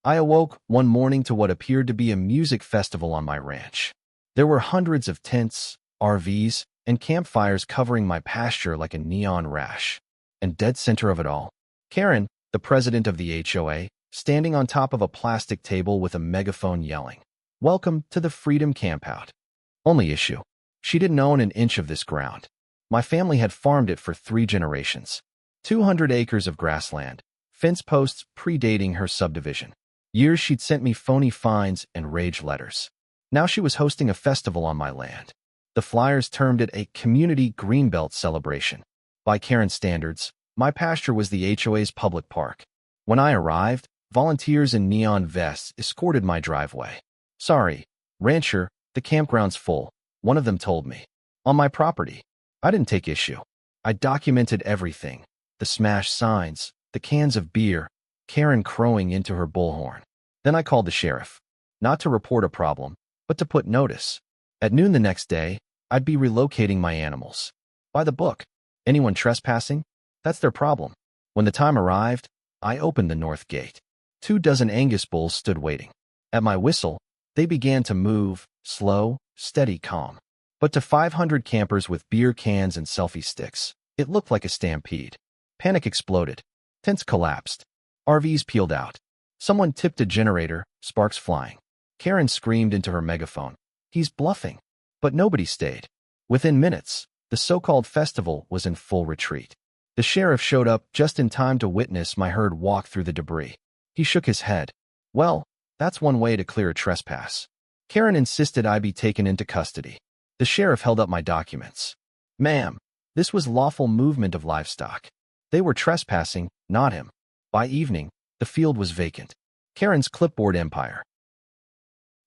I awoke one morning to what appeared to be a music festival on my ranch. There were hundreds of tents, RVs, and campfires covering my pasture like a neon rash. And dead center of it all, Karen, the president of the HOA, standing on top of a plastic table with a megaphone yelling, "Welcome to the Freedom Campout." Only issue: she didn't own an inch of this ground. My family had farmed it for 3 generations. 200 acres of grassland, fence posts predating her subdivision. Years she'd sent me phony fines and rage letters. Now she was hosting a festival on my land. The flyers termed it a community greenbelt celebration. By Karen's standards, my pasture was the HOA's public park. When I arrived, volunteers in neon vests escorted my driveway. "Sorry, rancher, the campground's full," one of them told me. On my property. I didn't take issue. I documented everything: the smashed signs, the cans of beer, Karen crowing into her bullhorn. Then I called the sheriff. Not to report a problem, but to put notice. At noon the next day, I'd be relocating my animals. By the book. Anyone trespassing? That's their problem. When the time arrived, I opened the north gate. 24 Angus bulls stood waiting. At my whistle, they began to move, slow, steady, calm. But to 500 campers with beer cans and selfie sticks, it looked like a stampede. Panic exploded. Tents collapsed. RVs peeled out. Someone tipped a generator, sparks flying. Karen screamed into her megaphone, "He's bluffing." But nobody stayed. Within minutes, the so-called festival was in full retreat. The sheriff showed up just in time to witness my herd walk through the debris. He shook his head. "Well, that's one way to clear a trespass." Karen insisted I be taken into custody. The sheriff held up my documents. "Ma'am, this was lawful movement of livestock. They were trespassing, not him." By evening, the field was vacant. Karen's clipboard empire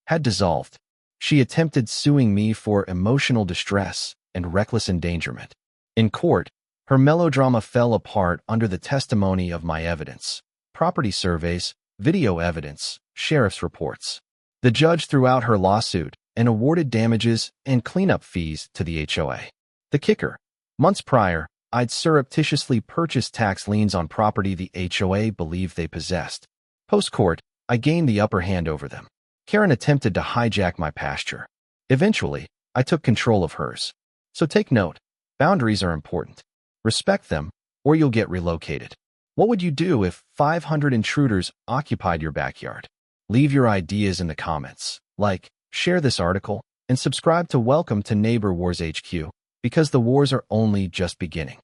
had dissolved. She attempted suing me for emotional distress and reckless endangerment. In court, her melodrama fell apart under the testimony of my evidence: property surveys, video evidence, sheriff's reports. The judge threw out her lawsuit and awarded damages and cleanup fees to the HOA. The kicker: months prior, I'd surreptitiously purchased tax liens on property the HOA believed they possessed. Post-court, I gained the upper hand over them. Karen attempted to hijack my pasture. Eventually, I took control of hers. So take note: boundaries are important. Respect them, or you'll get relocated. What would you do if 500 intruders occupied your backyard? Leave your ideas in the comments. Like, share this article, and subscribe to Welcome to Neighbor Wars HQ, because the wars are only just beginning.